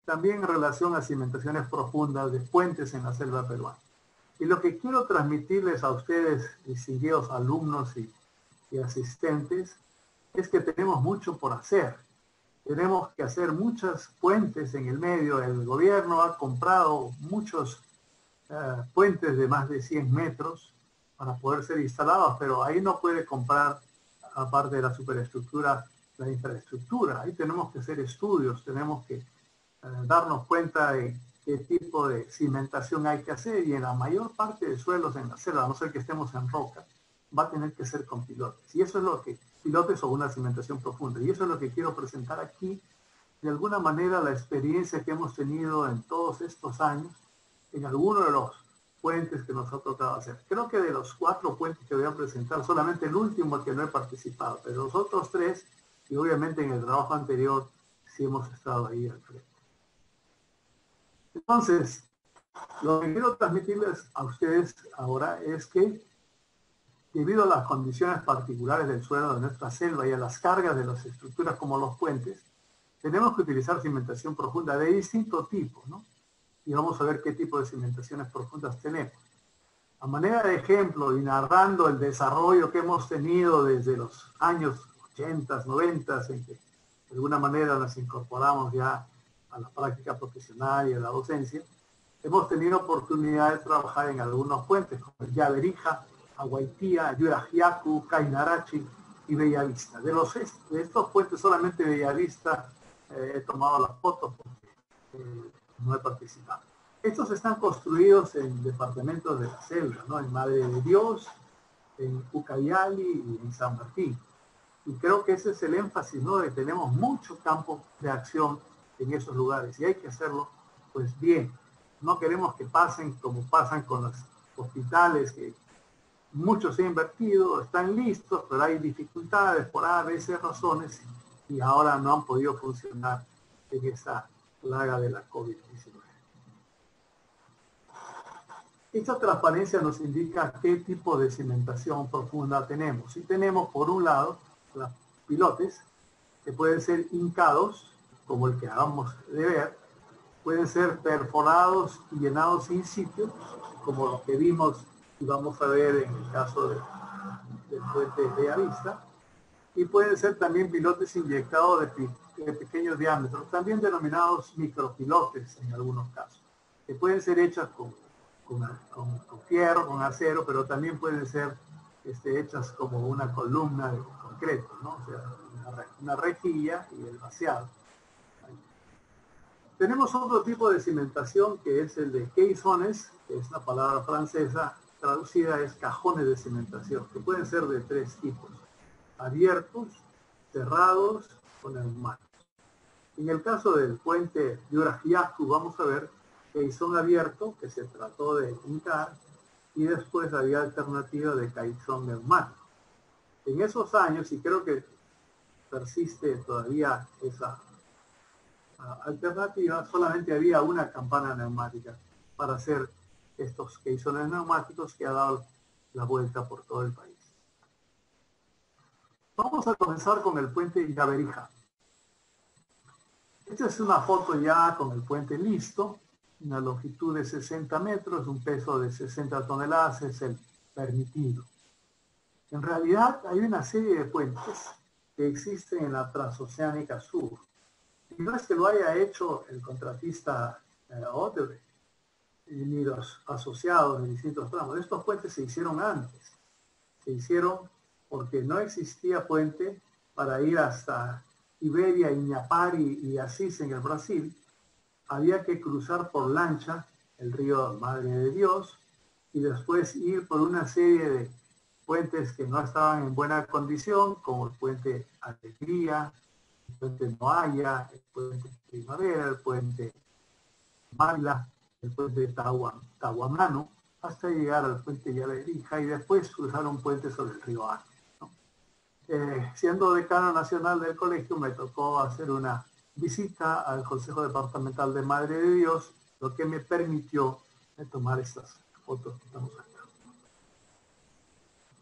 también en relación a cimentaciones profundas de puentes en la selva peruana. Y lo que quiero transmitirles a ustedes, distinguidos alumnos y asistentes, es que tenemos mucho por hacer. Tenemos que hacer muchos puentes en el medio. El gobierno ha comprado muchos puentes de más de 100 metros para poder ser instalados, pero ahí no puede comprar, aparte de la superestructura, la infraestructura. Ahí tenemos que hacer estudios, tenemos que darnos cuenta de qué tipo de cimentación hay que hacer, y en la mayor parte de suelos en la selva, a no ser que estemos en roca, va a tener que ser con pilotes. Y eso es lo que, pilotes o una cimentación profunda. Y eso es lo que quiero presentar aquí. De alguna manera, la experiencia que hemos tenido en todos estos años, en algunos de los puentes que nos ha tocado hacer. Creo que de los 4 puentes que voy a presentar, solamente el último que no he participado, pero los otros 3, y obviamente en el trabajo anterior, sí hemos estado ahí al frente. Entonces, lo que quiero transmitirles a ustedes ahora es que, debido a las condiciones particulares del suelo de nuestra selva y a las cargas de las estructuras como los puentes, tenemos que utilizar cimentación profunda de distinto tipo, ¿no? Y vamos a ver qué tipo de cimentaciones profundas tenemos. A manera de ejemplo, y narrando el desarrollo que hemos tenido desde los años 80, 90, en que de alguna manera nos incorporamos ya a la práctica profesional y a la docencia, hemos tenido oportunidad de trabajar en algunos puentes, como el Yaberija, Aguaitía, Yurajiacu, Cainarachi y Bellavista. De estos puentes, solamente Bellavista he tomado las fotos porque no he participado. Estos están construidos en departamentos de la selva, ¿no? En Madre de Dios, en Ucayali y en San Martín. Y creo que ese es el énfasis, ¿no? De que tenemos mucho campo de acción en esos lugares y hay que hacerlo, pues bien. No queremos que pasen como pasan con los hospitales, que muchos se han invertido, están listos, pero hay dificultades por A, B, C razones y ahora no han podido funcionar en esa plaga de la COVID-19. Esta transparencia nos indica qué tipo de cimentación profunda tenemos. Y tenemos, por un lado, los pilotes, que pueden ser hincados, como el que acabamos de ver, pueden ser perforados y llenados in situ, como lo que vimos y vamos a ver en el caso del puente de Bellavista, y pueden ser también pilotes inyectados de pequeños diámetros, también denominados micropilotes en algunos casos, que pueden ser hechas con fierro, con acero, pero también pueden ser hechas como una columna de concreto, ¿no? O sea, una rejilla y el vaciado. Tenemos otro tipo de cimentación que es el de caissones, que es la palabra francesa, traducida es cajones de cimentación, que pueden ser de 3 tipos: abiertos, cerrados o neumáticos. En el caso del puente Yurajiacu, vamos a ver caissón abierto, que se trató de hincar, y después había alternativa de caissón neumático. En esos años, y creo que persiste todavía esa alternativa, solamente había una campana neumática para hacer estos caissones neumáticos, que ha dado la vuelta por todo el país. Vamos a comenzar con el puente Yaberija. Esta es una foto ya con el puente listo, una longitud de 60 metros, un peso de 60 toneladas es el permitido. En realidad hay una serie de puentes que existen en la Transoceánica Sur. Y no es que lo haya hecho el contratista Odebrecht, ni los asociados de distintos tramos. Estos puentes se hicieron antes. Se hicieron porque no existía puente para ir hasta Iberia, Iñapari y Asís en el Brasil. Había que cruzar por lancha el río Madre de Dios y después ir por una serie de puentes que no estaban en buena condición, como el puente Alegría, el puente Moaya, el puente Primavera, el puente Mala, el puente Tahuamano, hasta llegar al puente Yaberija y después cruzar un puente sobre el río Ane, ¿no? Siendo decano nacional del colegio, me tocó hacer una visita al Consejo Departamental de Madre de Dios, lo que me permitió tomar estas fotos que estamos acá.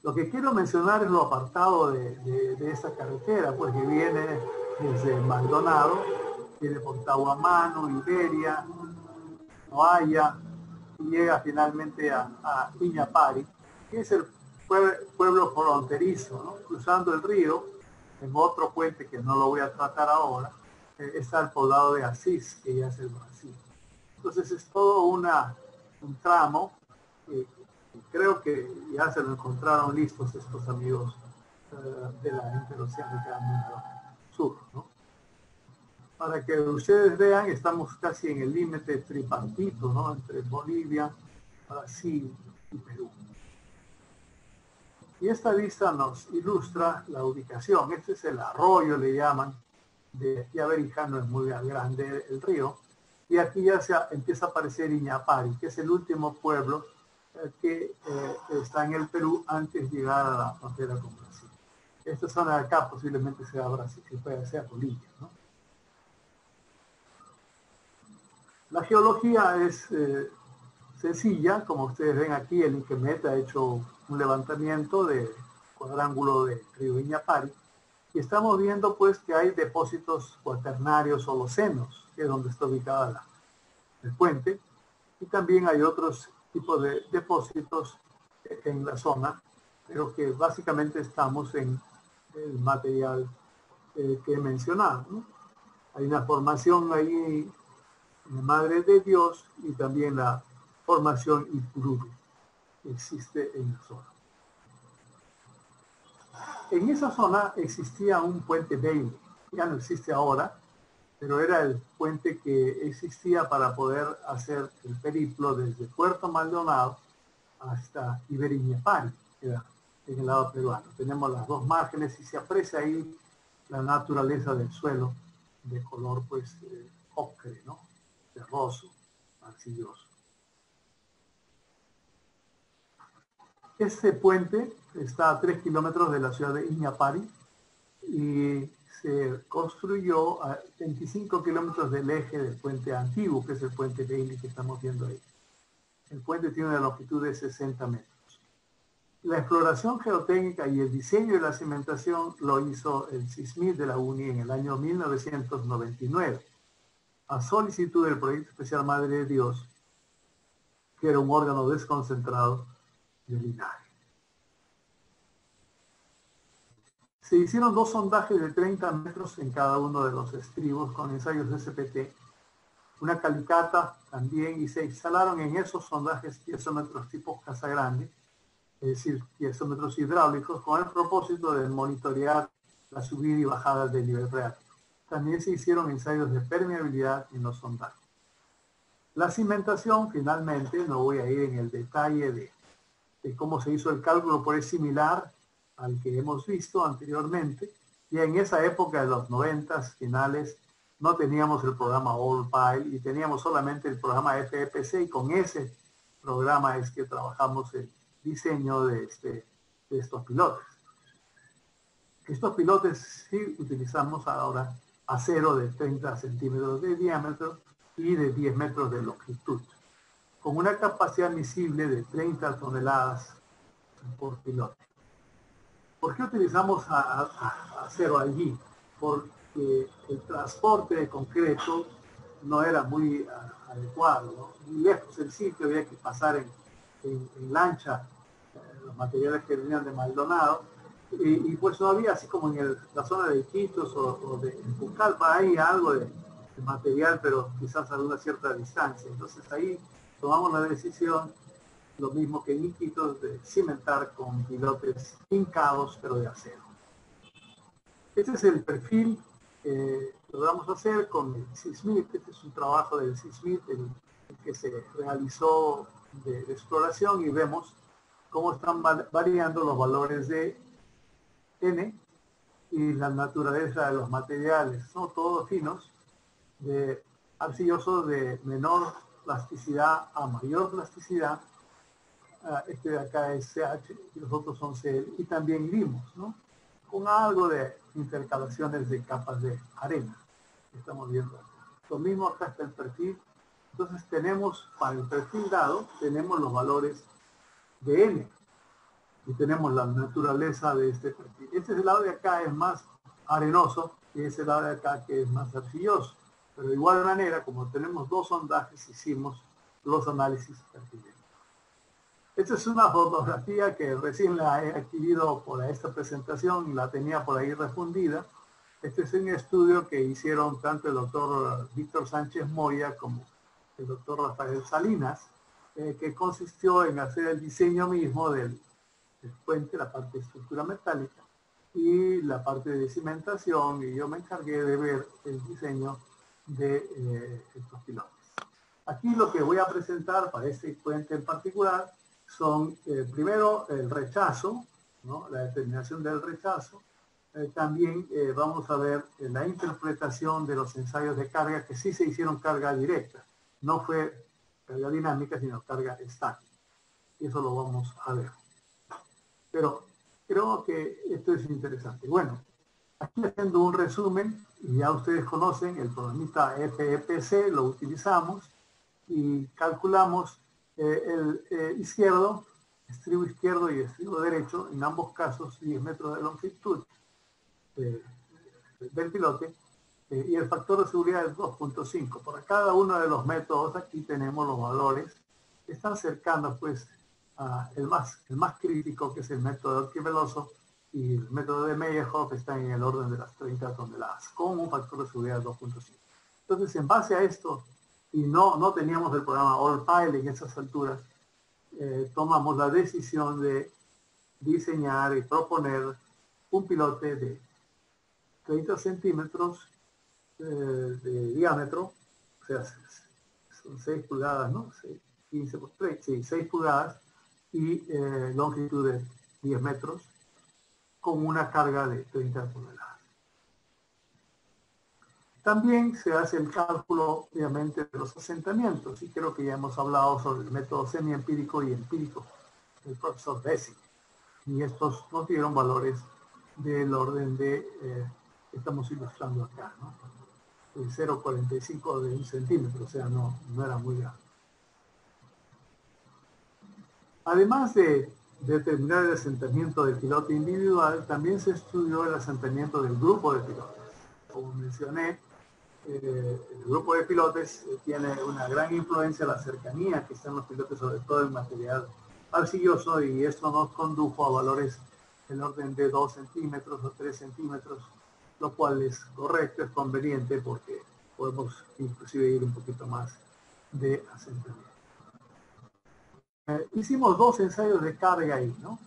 Lo que quiero mencionar es lo apartado de esta carretera, pues que viene desde Maldonado viene por Tahuamano, Iberia, Noaya, y llega finalmente a Iñapari, que es el pueblo fronterizo, ¿no? Cruzando el río, en otro puente que no lo voy a tratar ahora, está el poblado de Asís, que ya es el Brasil. Entonces es todo un tramo, creo que ya se lo encontraron listos estos amigos de la Interoceánica número sur, ¿no? Para que ustedes vean, estamos casi en el límite tripartito, ¿no? Entre Bolivia, Brasil y Perú. Y esta vista nos ilustra la ubicación. Este es el arroyo, le llaman, de aquí a Berijano, es muy grande el río. Y aquí ya empieza a aparecer Iñapari, que es el último pueblo que está en el Perú antes de llegar a la frontera con Brasil. Esta zona de acá posiblemente sea Brasil, que puede ser Bolivia, ¿no? La geología es sencilla, como ustedes ven aquí, el INCEMET ha hecho un levantamiento de cuadrángulo de río Iñapari, y estamos viendo pues que hay depósitos cuaternarios holocenos, que es donde está ubicada el puente, y también hay otros tipos de depósitos en la zona, pero que básicamente estamos en el material que he mencionado, ¿no? Hay una formación ahí de Madre de Dios y también la formación Ipururu que existe en la zona. En esa zona existía un puente Bailey, ya no existe ahora, pero era el puente que existía para poder hacer el periplo desde Puerto Maldonado hasta Iberiñapari, que era en el lado peruano. Tenemos las dos márgenes y se aprecia ahí la naturaleza del suelo de color pues ocre, ¿no? Terroso, arcilloso. Este puente está a 3 kilómetros de la ciudad de Iñapari y se construyó a 25 kilómetros del eje del puente antiguo, que es el puente Bailey que estamos viendo ahí. El puente tiene una longitud de 60 metros. La exploración geotécnica y el diseño de la cimentación lo hizo el CISMID de la UNI en el año 1999, a solicitud del Proyecto Especial Madre de Dios, que era un órgano desconcentrado del INAE. Se hicieron 2 sondajes de 30 metros en cada uno de los estribos con ensayos de SPT, una calicata también, y se instalaron en esos sondajes piezómetros tipo Casa Grande, es decir, piezómetros hidráulicos, con el propósito de monitorear la subida y bajada del nivel freático. También se hicieron ensayos de permeabilidad en los sondajes. La cimentación, finalmente, no voy a ir en el detalle de cómo se hizo el cálculo, pero es similar al que hemos visto anteriormente. Y en esa época de los 90 finales no teníamos el programa All-Pile y teníamos solamente el programa FEPC, y con ese programa es que trabajamos el diseño de estos pilotes. Estos pilotes sí utilizamos ahora acero de 30 centímetros de diámetro y de 10 metros de longitud, con una capacidad miscible de 30 toneladas por pilote. ¿Por qué utilizamos acero allí? Porque el transporte de concreto no era muy adecuado, ¿no? Muy lejos del sitio, había que pasar en lancha los materiales que venían de Maldonado, y pues no había, así como en la zona de Iquitos o de Pucallpa, hay algo de material, pero quizás a una cierta distancia. Entonces ahí tomamos la decisión, lo mismo que en Iquitos, de cimentar con pilotes hincados, pero de acero. Este es el perfil que logramos hacer con el CISMID. Este es un trabajo del CISMID, el que se realizó de exploración, y vemos cómo están variando los valores de N y la naturaleza de los materiales, ¿no? Todos finos, de arcillosos de menor plasticidad a mayor plasticidad. Este de acá es CH y los otros son CL, y también limos, ¿no? Con algo de intercalaciones de capas de arena que estamos viendo. Lo mismo acá está el perfil. Entonces tenemos, para el perfil dado, tenemos los valores de N y tenemos la naturaleza de este perfil. Este lado de acá es más arenoso y ese lado de acá que es más arcilloso. Pero de igual manera, como tenemos dos sondajes, hicimos los análisis pertinentes. Esta es una fotografía que recién la he adquirido por esta presentación, la tenía por ahí refundida. Este es un estudio que hicieron tanto el doctor Víctor Sánchez Moya como el doctor Rafael Salinas, que consistió en hacer el diseño mismo del puente, la parte de estructura metálica y la parte de cimentación, y yo me encargué de ver el diseño de estos pilotes. Aquí lo que voy a presentar para este puente en particular son primero el rechazo, ¿no? La determinación del rechazo. También vamos a ver la interpretación de los ensayos de carga, que sí se hicieron carga directa. No fue carga dinámica, sino carga estática. Y eso lo vamos a ver. Pero creo que esto es interesante. Bueno, aquí haciendo un resumen, y ya ustedes conocen el programita FEPC, lo utilizamos y calculamos el izquierdo, estribo izquierdo y estribo derecho, en ambos casos 10 metros de longitud del pilote, y el factor de seguridad es 2.5. Por cada uno de los métodos aquí tenemos los valores que están cercanos pues el más crítico, que es el método de Arquiveloso, y el método de Meyerhoff está en el orden de las 30 toneladas, con un factor de seguridad de 2.5. Entonces, en base a esto, y no teníamos el programa AllPilot en esas alturas, tomamos la decisión de diseñar y proponer un pilote de 30 centímetros de diámetro, o sea, son 6 pulgadas, ¿no? 15 por 3, sí, 6 pulgadas, y longitud de 10 metros, con una carga de 30 toneladas. También se hace el cálculo, obviamente, de los asentamientos, y creo que ya hemos hablado sobre el método semiempírico y empírico del profesor Dessing, y estos nos dieron valores del orden de, estamos ilustrando acá, ¿no? El 0,45 de un centímetro, o sea, no era muy grande. Además de determinar el asentamiento del pilote individual, también se estudió el asentamiento del grupo de pilotes. Como mencioné, el grupo de pilotes tiene una gran influencia la cercanía que están los pilotes, sobre todo en material arcilloso, y esto nos condujo a valores del orden de 2 centímetros o 3 centímetros, lo cual es correcto, es conveniente, porque podemos inclusive ir un poquito más de asentamiento. Hicimos 2 ensayos de carga ahí, ¿no?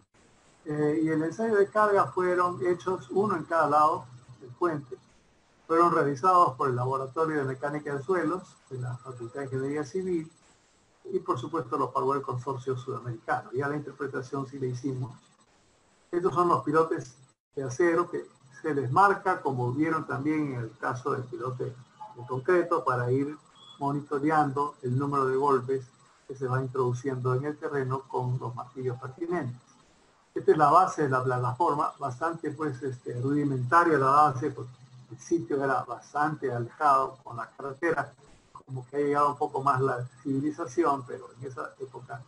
Y el ensayo de carga fueron hechos, uno en cada lado del puente. Fueron realizados por el Laboratorio de Mecánica de Suelos de la Facultad de Ingeniería Civil, y por supuesto lo pagó el Consorcio Sudamericano. Ya la interpretación sí la hicimos. Estos son los pilotes de acero que se les marca, como vieron también en el caso del pilote de concreto, para ir monitoreando el número de golpes que se va introduciendo en el terreno con los martillos pertinentes. Esta es la base de la plataforma, bastante pues rudimentaria la base, porque el sitio era bastante alejado con la carretera, como que ha llegado un poco más la civilización, pero en esa época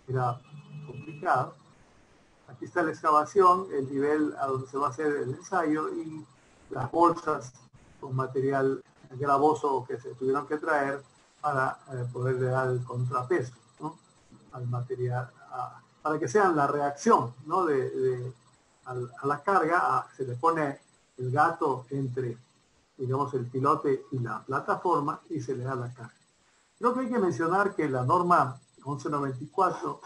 era complicado. Aquí está la excavación, el nivel a donde se va a hacer el ensayo, y las bolsas con material gravoso que se tuvieron que traer para poderle dar el contrapeso, ¿no?, al material, para que sean la reacción, ¿no?, a la carga. Se le pone el gato entre, digamos, el pilote y la plataforma, y se le da la carga. Creo que hay que mencionar que la norma 1194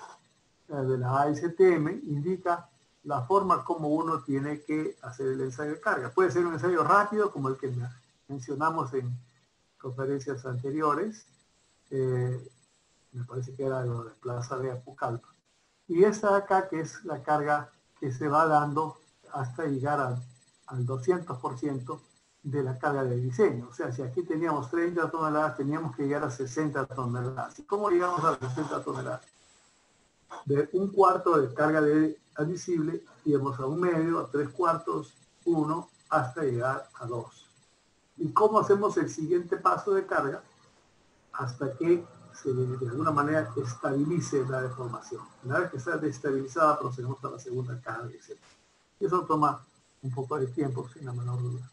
de la ASTM indica la forma como uno tiene que hacer el ensayo de carga. Puede ser un ensayo rápido, como el que mencionamos en conferencias anteriores, me parece que era lo de Plaza de Apucalpa, y esta de acá, que es la carga que se va dando hasta llegar al 200% de la carga de diseño. O sea, si aquí teníamos 30 toneladas, teníamos que llegar a 60 toneladas. ¿Y cómo llegamos a 60 toneladas? De un cuarto de carga de admisible, íbamos a un medio, a 3/4, 1, hasta llegar a 2. ¿Y cómo hacemos el siguiente paso de carga? Hasta que se de alguna manera estabilice la deformación. Una vez que está destabilizada, procedemos a la segunda carga, etc. Y eso toma un poco de tiempo, sin la menor duda.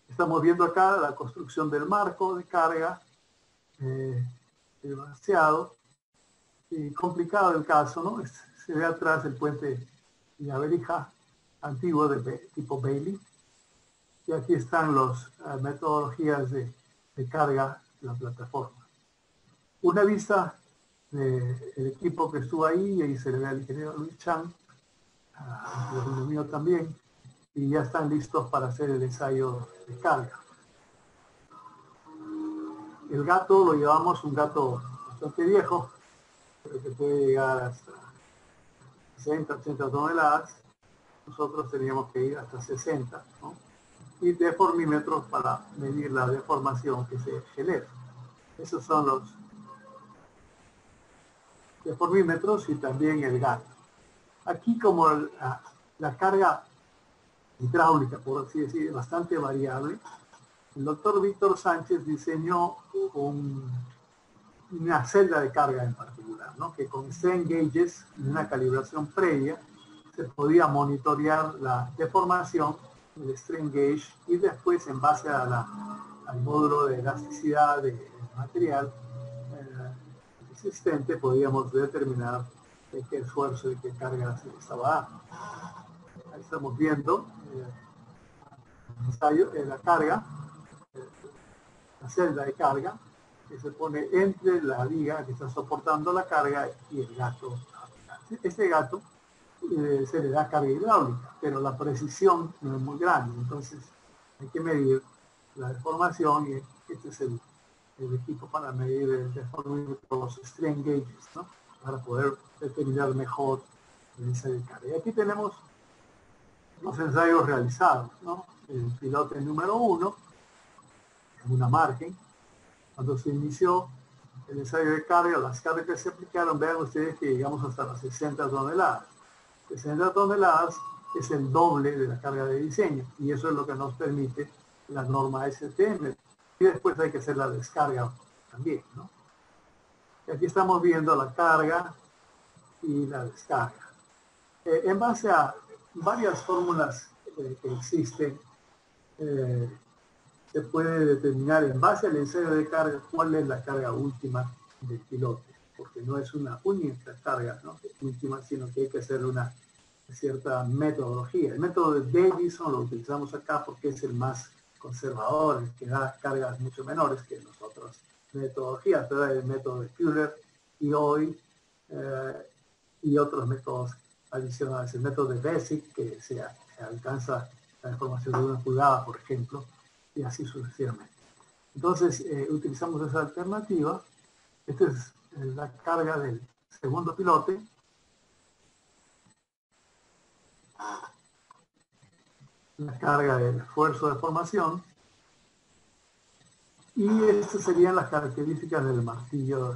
Estamos viendo acá la construcción del marco de carga, demasiado complicado el caso, ¿no? Se ve atrás el puente de Averija, antiguo de tipo Bailey, y aquí están las metodologías de carga de la plataforma. Una vista del equipo que estuvo ahí, y ahí se le ve al ingeniero Luis Chang, el mío también, y ya están listos para hacer el ensayo de carga. El gato lo llevamos, un gato bastante viejo, pero que puede llegar hasta 60, 80 toneladas. Nosotros teníamos que ir hasta 60, ¿no? Y deformímetros para medir la deformación que se genera. Esos son los deformímetros y también el gato. Aquí, como la carga hidráulica, por así decir, es bastante variable, el doctor Víctor Sánchez diseñó una celda de carga en particular, ¿no? Que con strain gauges y una calibración previa se podía monitorear la deformación del strain gauge y después, en base al módulo de elasticidad del material existente, podíamos determinar de qué esfuerzo y qué carga se estaba dando. Ahí estamos viendo la carga, la celda de carga, que se pone entre la viga que está soportando la carga y el gato. Este gato se le da carga hidráulica, pero la precisión no es muy grande, entonces hay que medir la deformación, y este es el equipo para medir el deformímetro, los strain gauges, ¿no? Para poder determinar mejor el ensayo de carga. Y aquí tenemos los ensayos realizados, ¿no? El pilote número 1, en una margen. Cuando se inició el ensayo de carga, las cargas que se aplicaron, vean ustedes que llegamos hasta las 60 toneladas. 60 toneladas es el doble de la carga de diseño, y eso es lo que nos permite la norma STM. Y después hay que hacer la descarga también, ¿no? Y aquí estamos viendo la carga y la descarga. En base a varias fórmulas que existen, se puede determinar en base al ensayo de carga cuál es la carga última del pilote, porque no es una única carga, ¿no?, última, sino que hay que hacer una cierta metodología. El método de Davison lo utilizamos acá porque es el más conservador, el que da cargas mucho menores que las otras metodologías, pero el método de Fuller y hoy y otros métodos adicionales. El método de Basic, que se alcanza la información de 1 pulgada, por ejemplo, y así sucesivamente. Entonces, utilizamos esa alternativa. Esta es la carga del segundo pilote. La carga del esfuerzo de formación. Y estas serían las características del martillo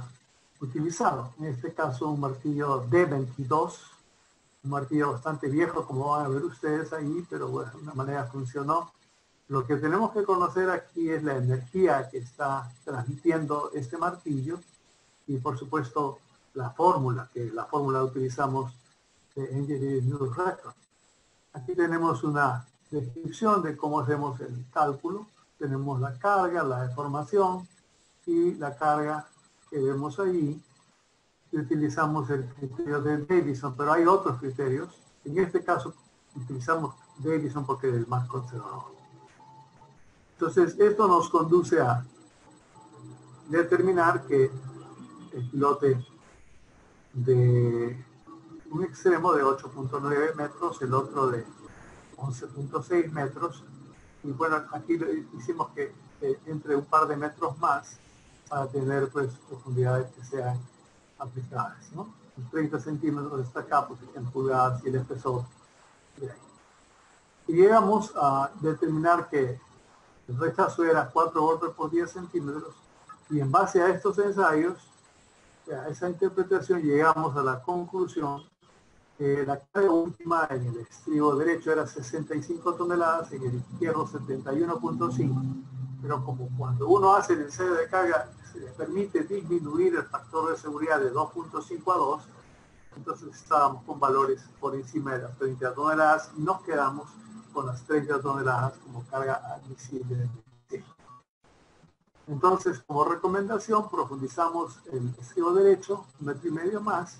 utilizado. En este caso, un martillo D22, un martillo bastante viejo, como van a ver ustedes ahí, pero bueno, de una manera funcionó. Lo que tenemos que conocer aquí es la energía que está transmitiendo este martillo y, por supuesto, la fórmula utilizamos de Engineering News Record. Aquí tenemos una descripción de cómo hacemos el cálculo. Tenemos la carga, la deformación y la carga que vemos ahí. Y utilizamos el criterio de Davison, pero hay otros criterios. En este caso utilizamos Davison porque es el más conservador. Entonces, esto nos conduce a determinar que el pilote de un extremo de 8.9 metros, el otro de 11.6 metros, y bueno, aquí hicimos que entre un par de metros más para tener pues profundidades que sean aplicadas, ¿no? 30 centímetros está acá, pues en pulgadas, y el espesor de ahí. Y llegamos a determinar que el rechazo era 4 golpes por 10 centímetros, y en base a estos ensayos, a esa interpretación, llegamos a la conclusión que la carga última en el estribo derecho era 65 toneladas, en el izquierdo 71.5, pero como cuando uno hace el ensayo de carga se le permite disminuir el factor de seguridad de 2.5 a 2, entonces estábamos con valores por encima de las 30 toneladas y nos quedamos con las 30 toneladas como carga admisible. Entonces, como recomendación, profundizamos el estribo derecho, 1,5 metros más,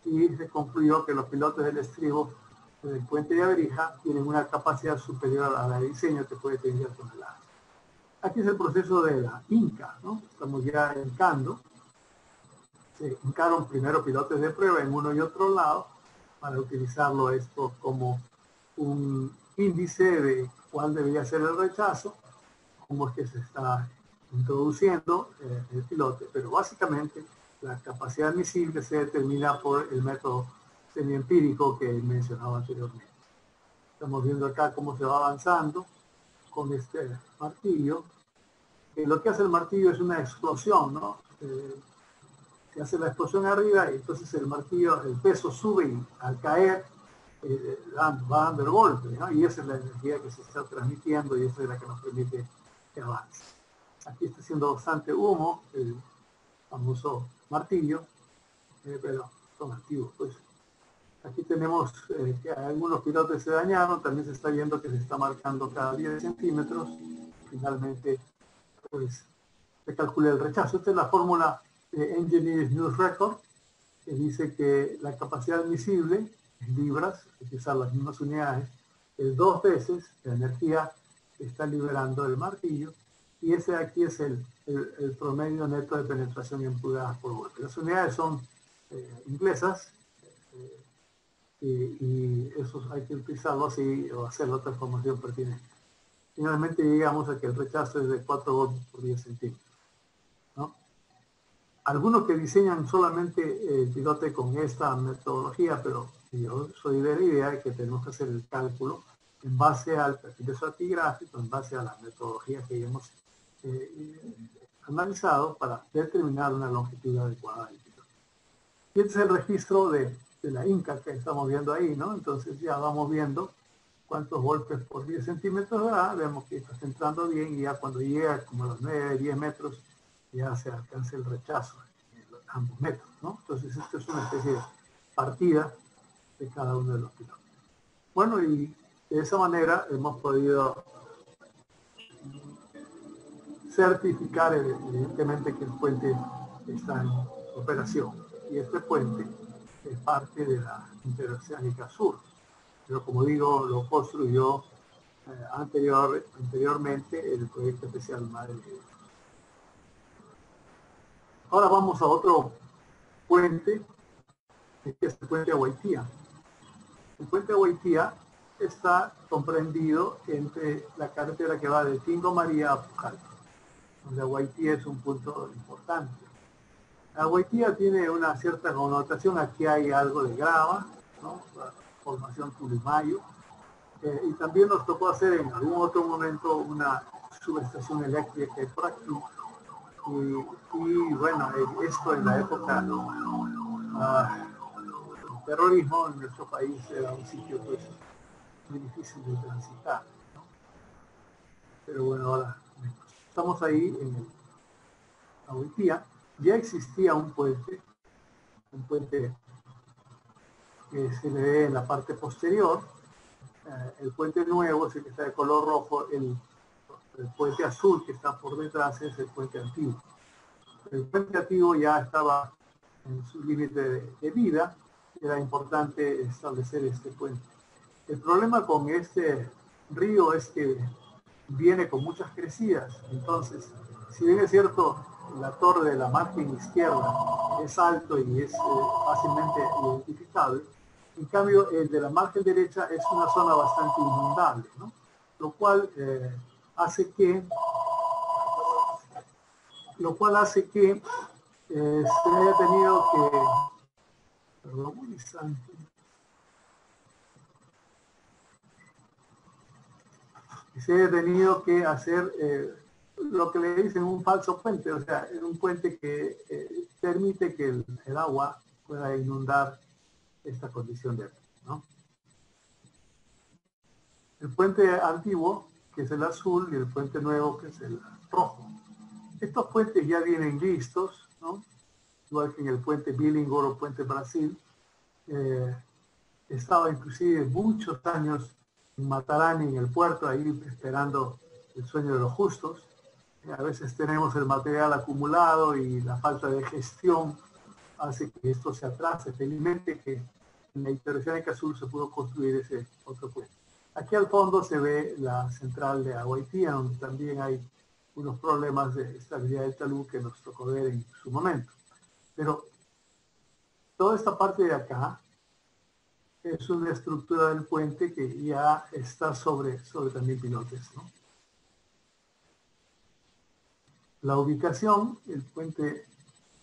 y se concluyó que los pilotes del estribo del puente de Aberija tienen una capacidad superior a la de diseño que puede tener toneladas. Aquí es el proceso de la Inca, ¿no? Estamos ya hincando. Se hincaron primero pilotes de prueba en uno y otro lado para utilizarlo esto como un índice de cuál debería ser el rechazo, cómo es que se está introduciendo el pilote, pero básicamente la capacidad admisible se determina por el método semiempírico que mencionaba anteriormente. Estamos viendo acá cómo se va avanzando con este martillo. Lo que hace el martillo es una explosión, ¿no? Se hace la explosión arriba y entonces el martillo, el peso sube y al caer va dando el golpe, ¿no? Y esa es la energía que se está transmitiendo y esa es la que nos permite que avance. Aquí está haciendo bastante humo el famoso martillo, pero son activos, pues. Aquí tenemos que algunos pilotes se dañaron, también se está viendo que se está marcando cada 10 centímetros. Finalmente, pues, se calcula el rechazo. Esta es la fórmula de Engineers News Record, que dice que la capacidad admisible en libras, hay que usar las mismas unidades, es 2 veces la energía que está liberando el martillo, y ese de aquí es el promedio neto de penetración en pulgadas por golpe. Las unidades son inglesas, y eso hay que utilizarlo así o hacer la transformación pertinente. Finalmente llegamos a que el rechazo es de 4 golpes por 10 centímetros, ¿no? Algunos que diseñan solamente el pilote con esta metodología, pero yo soy de la idea de que tenemos que hacer el cálculo en base al perfil estratigráfico, en base a la metodología que hemos analizado para determinar una longitud adecuada del pilote. Y este es el registro de la Inca que estamos viendo ahí, ¿no? Entonces ya vamos viendo cuántos golpes por 10 centímetros da, vemos que está centrando bien y ya cuando llega como a los 9, 10 metros ya se alcanza el rechazo en ambos metros, ¿no? Entonces esto es una especie de partida de cada uno de los pilotos. Bueno, y de esa manera hemos podido certificar evidentemente que el puente está en operación. Y este puente es parte de la Interoceánica Sur. Pero como digo, lo construyó anteriormente el Proyecto Especial Madre de Dios. Ahora vamos a otro puente, que es el puente Aguaitía. El puente Aguaitía está comprendido entre la carretera que va de Tingo María a Pucallpa, donde Aguaitía es un punto importante. Aguaitía tiene una cierta connotación, aquí hay algo de grava, ¿no? La formación Tulumayo, y también nos tocó hacer en algún otro momento una subestación eléctrica que hay por aquí, y bueno, esto en la época del terrorismo en nuestro país era un sitio pues muy difícil de transitar, ¿no? Pero bueno, ahora estamos ahí en el Aguaitía. Ya existía un puente que se le ve en la parte posterior. El puente nuevo es el que está de color rojo, el puente azul que está por detrás es el puente antiguo. El puente antiguo ya estaba en su límite de vida, era importante establecer este puente. El problema con este río es que viene con muchas crecidas, entonces, si bien es cierto, la torre de la margen izquierda es alto y es fácilmente identificable, en cambio el de la margen derecha es una zona bastante inundable, ¿no? Lo cual hace que se haya tenido que, perdón, un instante, se haya tenido que hacer lo que le dicen un falso puente, o sea, es un puente que permite que el agua pueda inundar esta condición de aquí, ¿no? El puente antiguo, que es el azul, y el puente nuevo, que es el rojo. Estos puentes ya vienen listos, ¿no? Igual que en el puente Billingham o puente Brasil. Estaba inclusive muchos años Matarani, en el puerto, ahí esperando el sueño de los justos. A veces tenemos el material acumulado y la falta de gestión hace que esto se atrase. Felizmente que en la Interoceánica Sur se pudo construir ese otro puente. Aquí al fondo se ve la central de Aguaitía, donde también hay unos problemas de estabilidad del talud que nos tocó ver en su momento. Pero toda esta parte de acá es una estructura del puente que ya está sobre también pilotes, ¿no? La ubicación, el puente,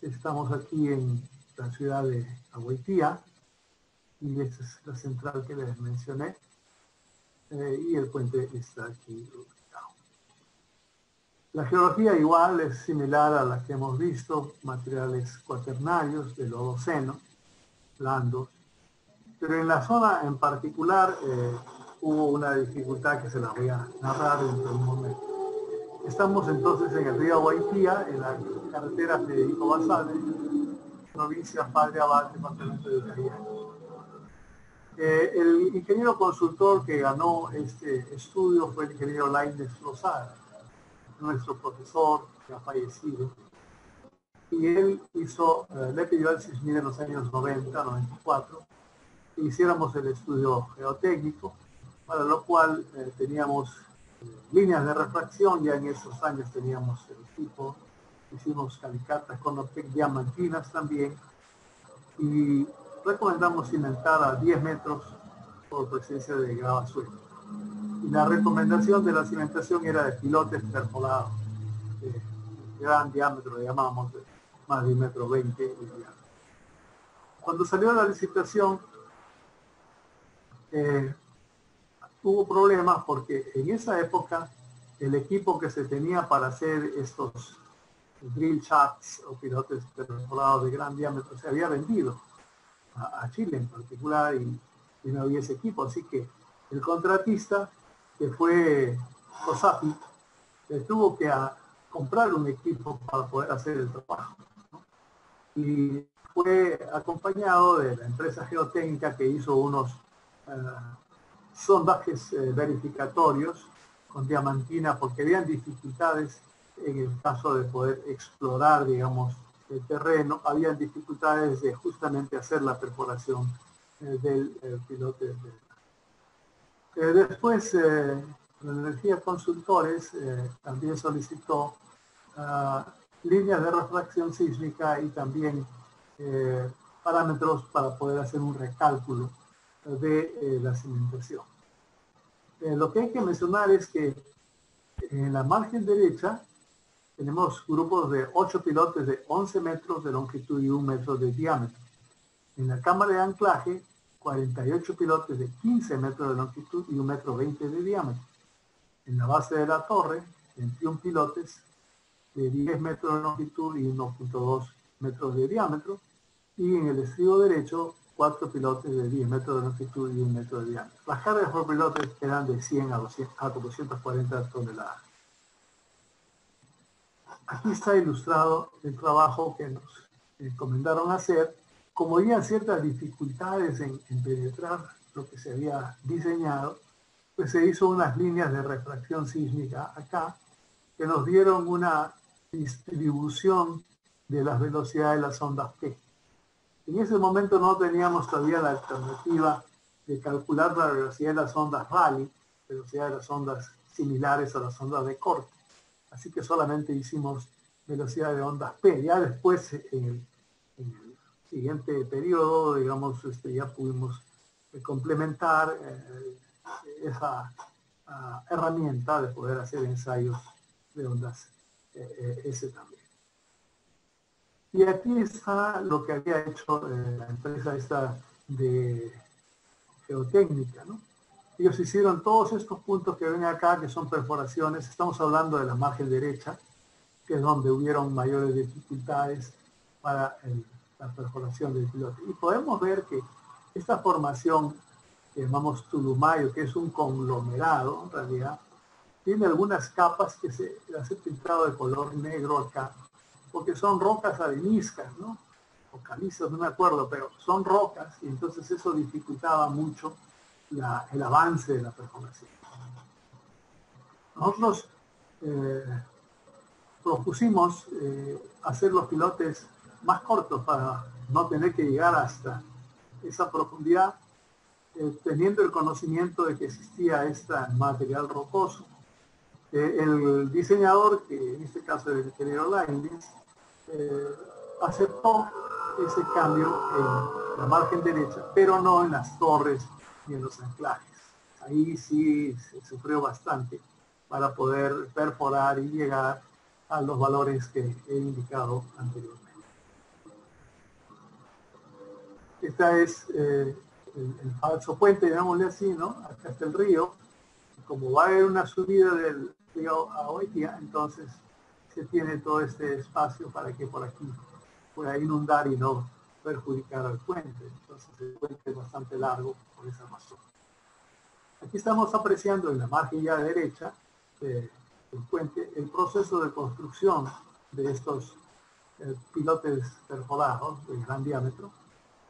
estamos aquí en la ciudad de Aguaitía, y esta es la central que les mencioné, y el puente está aquí ubicado. La geología igual es similar a la que hemos visto, materiales cuaternarios del Holoceno, blandos, pero en la zona en particular hubo una dificultad que se la voy a narrar dentro de un momento. Estamos entonces en el río Aguaitía, en la carretera Federico Basale, provincia Padre Abad, departamento de Ucayali. El ingeniero consultor que ganó este estudio fue el ingeniero Lainez Lozada, nuestro profesor que ha fallecido. Y él le pidió al CISMID en los años 90, 94, que hiciéramos el estudio geotécnico, para lo cual teníamos líneas de refracción. Ya en esos años teníamos el equipo, hicimos calicatas con diamantinas también, y recomendamos cimentar a 10 metros por presencia de grava suelo. Y la recomendación de la cimentación era de pilotes perforados, de gran diámetro, le llamamos, de más de 1,20 m de diámetro. Cuando salió la licitación, hubo problemas porque en esa época el equipo que se tenía para hacer estos drill shafts o pilotes perforados de gran diámetro se había vendido a Chile en particular, y no había ese equipo. Así que el contratista, que fue COSAPI, tuvo que comprar un equipo para poder hacer el trabajo, ¿no? Y fue acompañado de la empresa geotécnica que hizo unos sondajes verificatorios con diamantina, porque habían dificultades en el caso de poder explorar, digamos, el terreno. Habían dificultades de justamente hacer la perforación del pilote. Después, la Energía Consultores también solicitó líneas de refracción sísmica y también parámetros para poder hacer un recálculo de la cimentación. Lo que hay que mencionar es que en la margen derecha tenemos grupos de 8 pilotes de 11 metros de longitud y 1 metro de diámetro. En la cámara de anclaje, 48 pilotes de 15 metros de longitud y 1,20 m de diámetro. En la base de la torre, 21 pilotes de 10 metros de longitud y 1,2 metros de diámetro. Y en el estribo derecho, 4 pilotes de 10 metros de longitud y 1 metro de diámetro. Las cargas por pilotes eran de 100 a 240 toneladas. Aquí está ilustrado el trabajo que nos encomendaron hacer. Como había ciertas dificultades en penetrar lo que se había diseñado, pues se hizo unas líneas de refracción sísmica acá, que nos dieron una distribución de las velocidades de las ondas P. En ese momento no teníamos todavía la alternativa de calcular la velocidad de las ondas Rayleigh, velocidad de las ondas similares a las ondas de corte. Así que solamente hicimos velocidad de ondas P. Ya después, en el siguiente periodo, digamos, ya pudimos complementar esa herramienta de poder hacer ensayos de ondas S también. Y aquí está lo que había hecho la empresa esta de geotécnica, ¿no? Ellos hicieron todos estos puntos que ven acá, que son perforaciones. Estamos hablando de la margen derecha, que es donde hubieron mayores dificultades para la perforación del pilote. Y podemos ver que esta formación que llamamos Tulumayo, que es un conglomerado, en realidad, tiene algunas capas que las he pintado de color negro acá, porque son rocas areniscas, ¿no? O calizas, no me acuerdo, pero son rocas, y entonces eso dificultaba mucho el avance de la perforación. Nosotros propusimos hacer los pilotes más cortos para no tener que llegar hasta esa profundidad, teniendo el conocimiento de que existía este material rocoso. El diseñador, que en este caso era el ingeniero Lainez, aceptó ese cambio en la margen derecha, pero no en las torres ni en los anclajes. Ahí sí se sufrió bastante para poder perforar y llegar a los valores que he indicado anteriormente. Esta es el falso puente, digámosle así, ¿no? Acá está el río. Como va a haber una subida del río Ahueitía, entonces se tiene todo este espacio para que por aquí pueda inundar y no perjudicar al puente. Entonces el puente es bastante largo por esa razón. Aquí estamos apreciando en la margen ya derecha del puente el proceso de construcción de estos pilotes perforados de gran diámetro,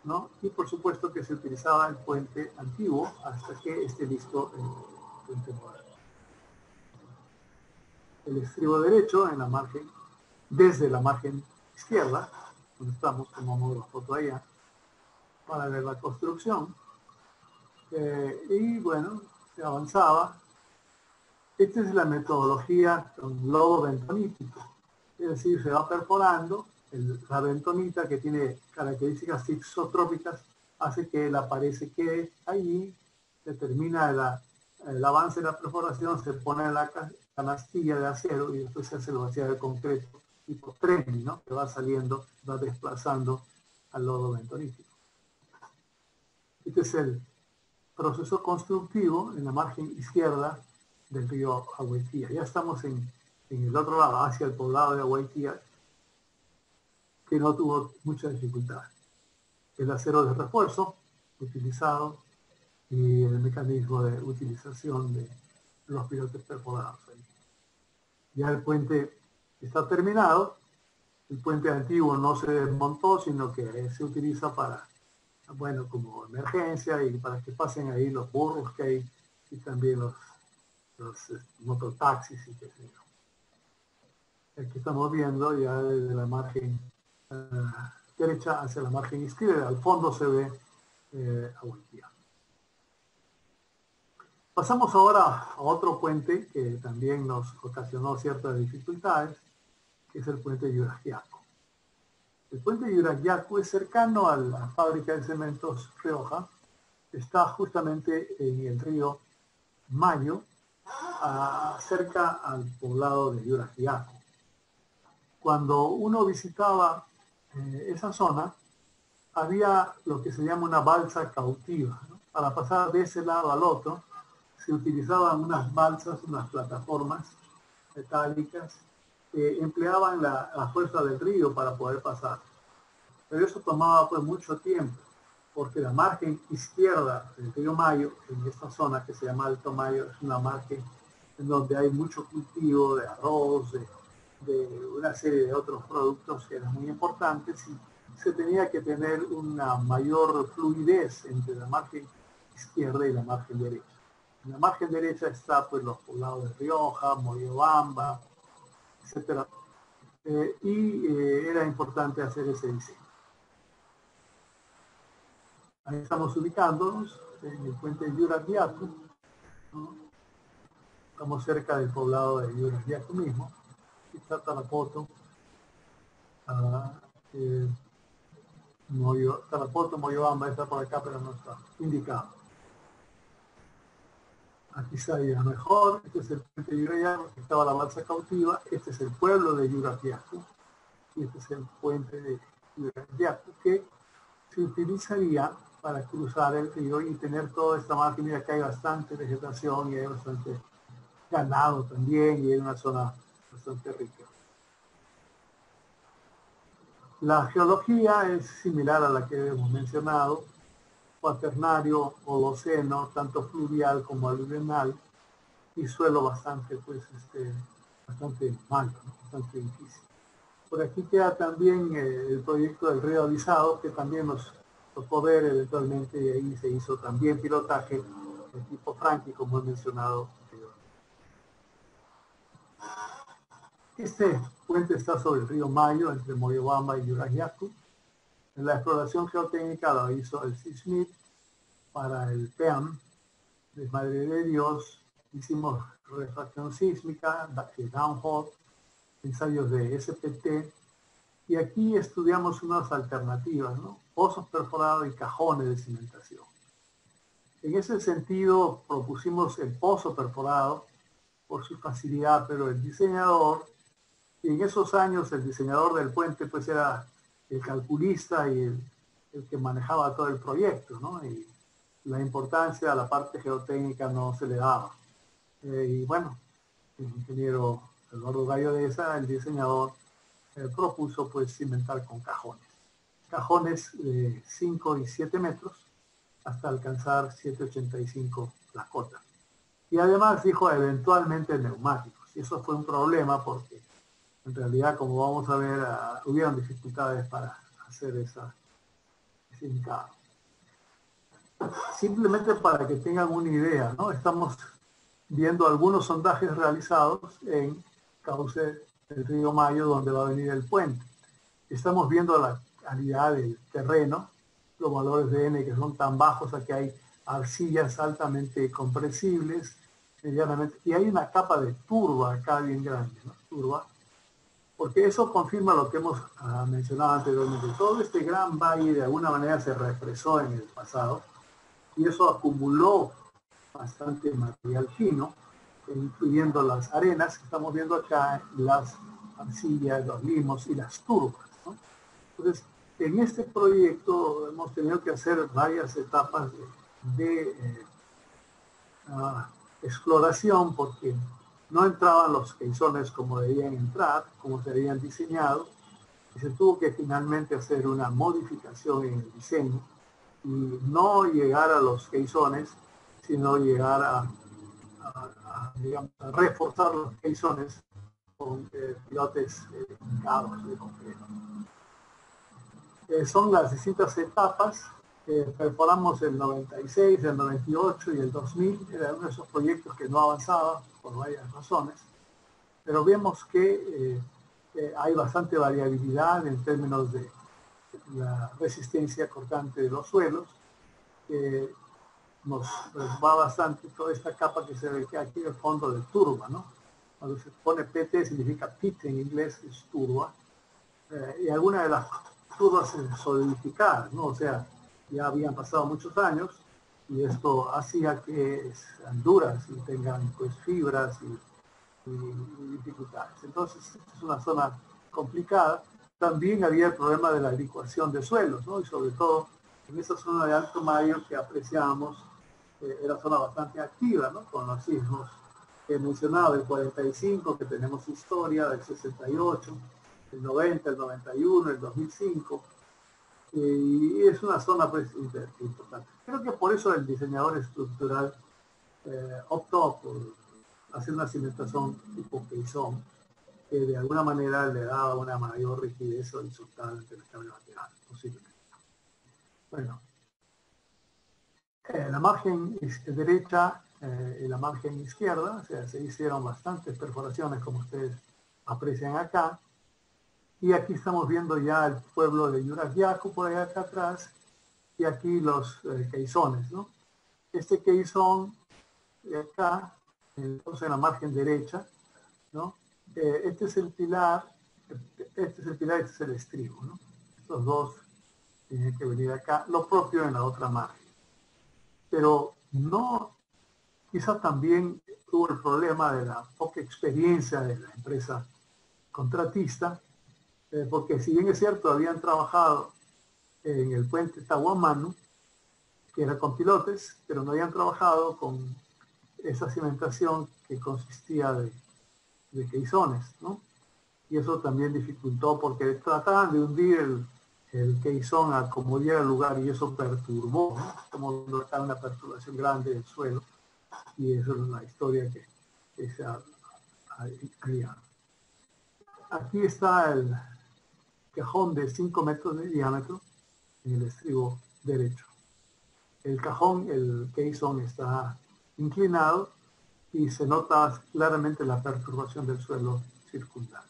¿no? Y por supuesto que se utilizaba el puente antiguo hasta que esté listo el puente moderno. El estribo derecho en la margen, desde la margen izquierda, donde estamos, tomamos la foto allá, para ver la construcción. Y bueno, se avanzaba. Esta es la metodología con lodo bentonítico. Es decir, se va perforando, la bentonita que tiene características isotrópicas hace que la pared se quede allí, se termina el avance de la perforación, se pone en la canastilla de acero y después se hace el vaciado de concreto tipo tren, ¿no? Que va saliendo, va desplazando al lodo bentonítico. Este es el proceso constructivo en la margen izquierda del río Ahueitía. Ya estamos en el otro lado, hacia el poblado de Ahueitía, que no tuvo mucha dificultad. El acero de refuerzo utilizado y el mecanismo de utilización de los pilotes perforados. Ya el puente está terminado. El puente antiguo no se desmontó, sino que se utiliza para, bueno, como emergencia y para que pasen ahí los burros que hay y también los mototaxis y qué sé yo. Aquí estamos viendo ya desde la margen derecha hacia la margen izquierda. Al fondo se ve Ahueitía. Pasamos ahora a otro puente que también nos ocasionó ciertas dificultades, que es el puente Yuragiaco. El puente Yuragiaco es cercano a la fábrica de cementos Rioja. Está justamente en el río Mayo, cerca al poblado de Yuragiaco. Cuando uno visitaba esa zona, había lo que se llama una balsa cautiva, ¿no? Para pasar de ese lado al otro, se utilizaban unas balsas, unas plataformas metálicas que empleaban la fuerza del río para poder pasar. Pero eso tomaba pues mucho tiempo, porque la margen izquierda del río Mayo, en esta zona que se llama Alto Mayo, es una margen en donde hay mucho cultivo de arroz, de una serie de otros productos que eran muy importantes y se tenía que tener una mayor fluidez entre la margen izquierda y la margen derecha. En la margen derecha está pues los poblados de Rioja, Moyobamba, etc. Era importante hacer ese diseño. Ahí estamos ubicándonos en el puente de Yuragiaco, ¿no? Estamos cerca del poblado de Yuragiaco mismo. Aquí está Tarapoto, Tarapoto, Moyobamba está por acá, pero no está indicado. Aquí está ya mejor. Este es el puente de Yuragiaco, que estaba la balsa cautiva. Este es el pueblo de Yuragiaco. Y este es el puente de Yuragiaco, que se utilizaría para cruzar el río y tener toda esta margen. Mira que hay bastante vegetación y hay bastante ganado también y hay una zona bastante rica. La geología es similar a la que hemos mencionado, cuaternario, holoceno, tanto fluvial como aluvional, y suelo bastante, pues, bastante malo, ¿no? Bastante difícil. Por aquí queda también el proyecto del río Avisado, que también nos tocó ver eventualmente, y ahí se hizo también pilotaje de tipo Franchi, como he mencionado anteriormente. Este puente está sobre el río Mayo, entre Moyobamba y Yuraguacu. La exploración geotécnica la hizo el CISMIT para el PEAM de Madre de Dios. Hicimos refracción sísmica, downhole, ensayos de SPT, y aquí estudiamos unas alternativas, ¿no? Pozos perforados y cajones de cimentación. En ese sentido, propusimos el pozo perforado por su facilidad, pero el diseñador, y en esos años el diseñador del puente pues era el calculista y el que manejaba todo el proyecto, ¿no? Y la importancia a la parte geotécnica no se le daba. Y bueno, el ingeniero Eduardo Gallo de esa, el diseñador, propuso pues cimentar con cajones. Cajones de 5 y 7 metros hasta alcanzar 7,85 la cota. Y además dijo eventualmente neumáticos. Y eso fue un problema porque en realidad, como vamos a ver, hubieron dificultades para hacer ese hincado. Simplemente para que tengan una idea, ¿no? Estamos viendo algunos sondajes realizados en cauce del río Mayo, donde va a venir el puente. Estamos viendo la calidad del terreno, los valores de N que son tan bajos, aquí hay arcillas altamente compresibles, medianamente, y hay una capa de turba acá bien grande, ¿no? Turba, porque eso confirma lo que hemos mencionado anteriormente. Todo este gran valle de alguna manera se represó en el pasado, y eso acumuló bastante material fino, incluyendo las arenas que estamos viendo acá, las arcillas, los limos y las turbas, ¿no? Entonces, en este proyecto hemos tenido que hacer varias etapas de exploración porque no entraban los queizones como debían entrar, como se habían diseñado, y se tuvo que finalmente hacer una modificación en el diseño y no llegar a los queizones, sino llegar digamos, a reforzar los queizones con pilotes hincados de concreto. Son las distintas etapas. Perforamos el 96, el 98 y el 2000. Era uno de esos proyectos que no avanzaba por varias razones, pero vemos que hay bastante variabilidad en términos de la resistencia cortante de los suelos. Nos va bastante toda esta capa que se ve aquí en el fondo de turba, ¿no? Cuando se pone PT significa pit en inglés, es turba, y algunas de las turbas se solidificaron, ¿no? O sea, ya habían pasado muchos años y esto hacía que sean duras y tengan pues fibras y dificultades. Entonces, esta es una zona complicada. También había el problema de la licuación de suelos, ¿no? Y sobre todo en esa zona de Alto Mayo que apreciamos, era zona bastante activa, ¿no? Con los sismos que he mencionado, del 45, que tenemos historia, del 68, el 90, el 91, el 2005, y es una zona pues importante. Creo que por eso el diseñador estructural optó por hacer una cimentación tipo queizón, que de alguna manera le daba una mayor rigidez horizontal ante el cambio lateral, posiblemente. Bueno, la margen derecha y la margen izquierda, o sea, se hicieron bastantes perforaciones, como ustedes aprecian acá. Y aquí estamos viendo ya el pueblo de Yuraguacu por allá acá atrás, y aquí los queizones, ¿no? Este queizón de acá, entonces en la margen derecha, ¿no? Este es el pilar, este es el pilar, este es el estribo, ¿no? Estos dos tienen que venir acá, lo propio en la otra margen. Pero no, quizá también tuvo el problema de la poca experiencia de la empresa contratista, porque si bien es cierto, habían trabajado en el puente Tahuamanu, que era con pilotes, pero no habían trabajado con esa cimentación que consistía de queizones, ¿no? Y eso también dificultó porque trataban de hundir el queizón a como diera lugar y eso perturbó, ¿no? Como notar una perturbación grande del suelo, y eso es una historia que se ha criado. Aquí está el cajón de 5 metros de diámetro en el estribo derecho. el cajón, el caisson está inclinado y se nota claramente la perturbación del suelo circundante.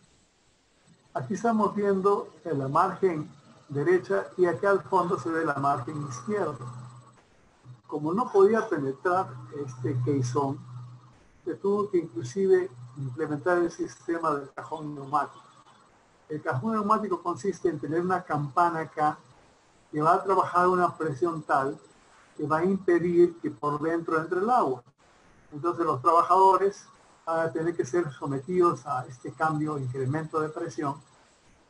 Aquí estamos viendo en la margen derecha y acá al fondo se ve la margen izquierda. Como no podía penetrar este caisson, se tuvo que inclusive implementar el sistema del cajón neumático. El cajón neumático consiste en tener una campana acá que va a trabajar una presión tal que va a impedir que por dentro entre el agua. Entonces los trabajadores van a tener que ser sometidos a este cambio, incremento de presión,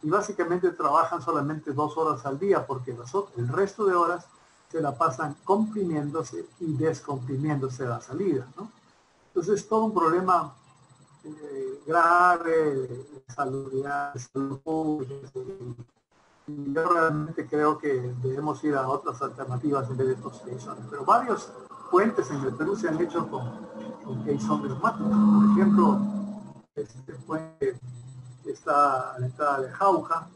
y básicamente trabajan solamente 2 horas al día porque el resto de horas se la pasan comprimiéndose y descomprimiéndose a la salida, ¿no? Entonces es todo un problema grave de salud pública. Y yo realmente creo que debemos ir a otras alternativas en vez de estos caissones. Pero varios puentes en el Perú se han hecho con caisson neumáticos. Por ejemplo, este puente que está a la entrada de Jauja,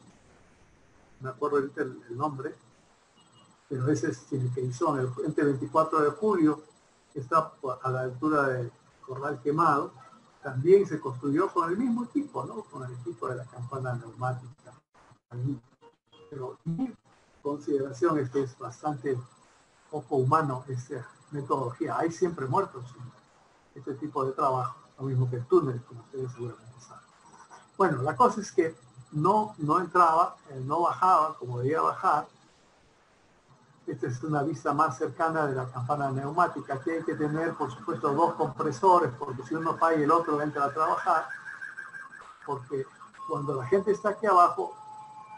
me acuerdo ahorita el nombre, pero ese tiene caisson. El puente 24 de julio, que está a la altura de Corral Quemado, también se construyó con el mismo equipo, ¿no? Con el equipo de la campana neumática. Pero mi consideración es que es bastante poco humano esta metodología. Hay siempre muertos en este tipo de trabajo, lo mismo que el túnel, como ustedes seguramente saben. Bueno, la cosa es que no entraba, no bajaba como debía bajar. Esta es una vista más cercana de la campana neumática. Aquí hay que tener, por supuesto, 2 compresores, porque si uno falla, el otro entra a trabajar. Porque cuando la gente está aquí abajo,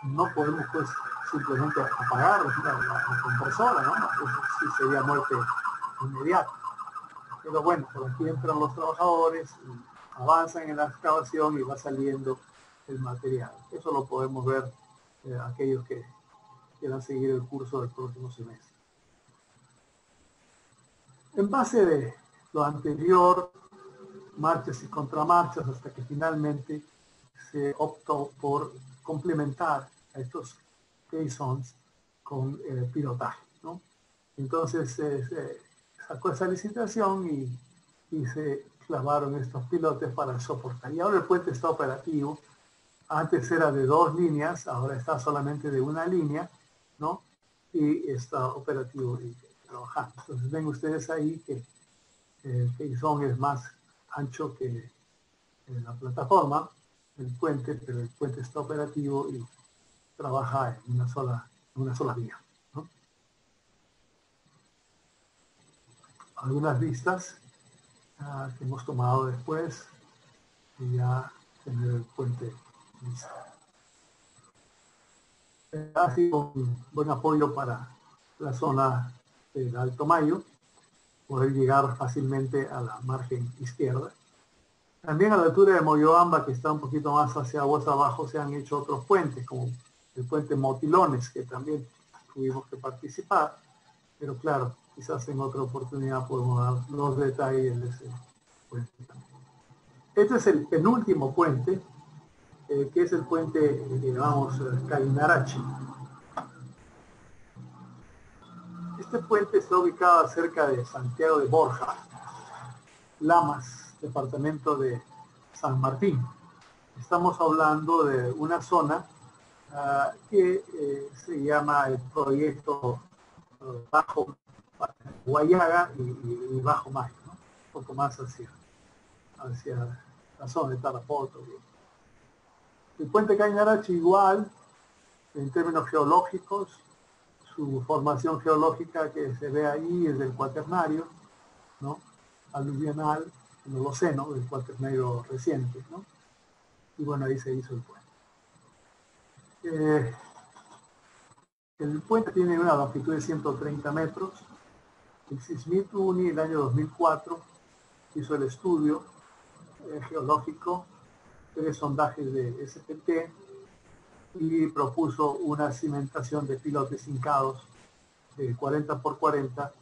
no podemos pues simplemente apagar la compresora, ¿no? Eso sí sería muerte inmediata. Pero bueno, por aquí entran los trabajadores, avanzan en la excavación y va saliendo el material. Eso lo podemos ver aquellos que quieran seguir el curso del próximo semestre. En base de lo anterior, marchas y contramarchas, hasta que finalmente se optó por complementar a estos caissons con pilotaje, ¿no? Entonces se sacó esa licitación y se clavaron estos pilotes para soportar. Y ahora el puente está operativo. Antes era de 2 líneas, ahora está solamente de 1 línea, ¿no? Y está operativo y trabajando. Entonces ven ustedes ahí que el caisson es más ancho que la plataforma, el puente, pero el puente está operativo y trabaja en una sola vía, ¿no? Algunas vistas que hemos tomado después y ya tener el puente listo. Ha sido un buen apoyo para la zona del Alto Mayo, poder llegar fácilmente a la margen izquierda. También a la altura de Moyoamba, que está un poquito más hacia aguas abajo, se han hecho otros puentes, como el puente Motilones, que también tuvimos que participar, pero claro, quizás en otra oportunidad podemos dar los detalles de ese puente también. Este es el penúltimo puente, que es el puente, digamos, Cainarachi. Este puente está ubicado cerca de Santiago de Borja, Lamas, departamento de San Martín. Estamos hablando de una zona que se llama el proyecto Bajo Guayaga y Bajo Mayo, ¿no? Un poco más hacia la zona de Tarapoto. El puente Cainarachi igual, en términos geológicos, su formación geológica que se ve ahí es del cuaternario, ¿no? Aluvional, en el Holoceno, del cuaternario reciente, ¿no? Y bueno, ahí se hizo el puente. El puente tiene una longitud de 130 metros. El Sismituni, el año 2004, hizo el estudio geológico, 3 sondajes de SPT y propuso una cimentación de pilotes hincados de 40 por 40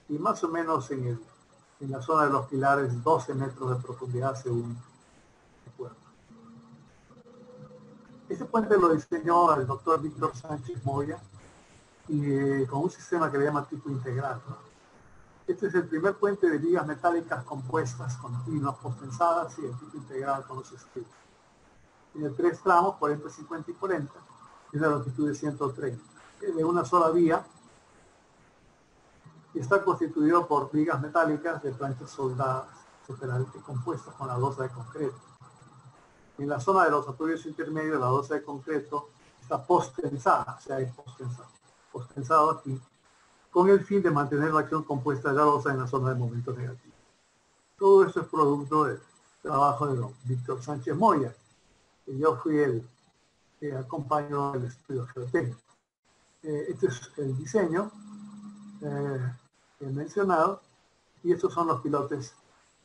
y más o menos en la zona de los pilares 12 metros de profundidad según el acuerdo. Este puente lo diseñó el doctor Víctor Sánchez Moya y con un sistema que le llama tipo integral, ¿no? Este es el primer puente de vigas metálicas compuestas continuas postensadas y el tipo integral con los estribos. Tiene 3 tramos, 40, 50 y 40, y de longitud de 130. Es de una sola vía y está constituido por vigas metálicas de planchas soldadas, superalmente compuestas con la losa de concreto. En la zona de los apoyos intermedios, la losa de concreto está postensada, o sea, es postensado aquí, con el fin de mantener la acción compuesta de la losa en la zona de momento negativo. Todo esto es producto del trabajo de don Víctor Sánchez Moya, que yo fui el que acompañó el estudio geotécnico. Este es el diseño que he mencionado, y estos son los pilotes.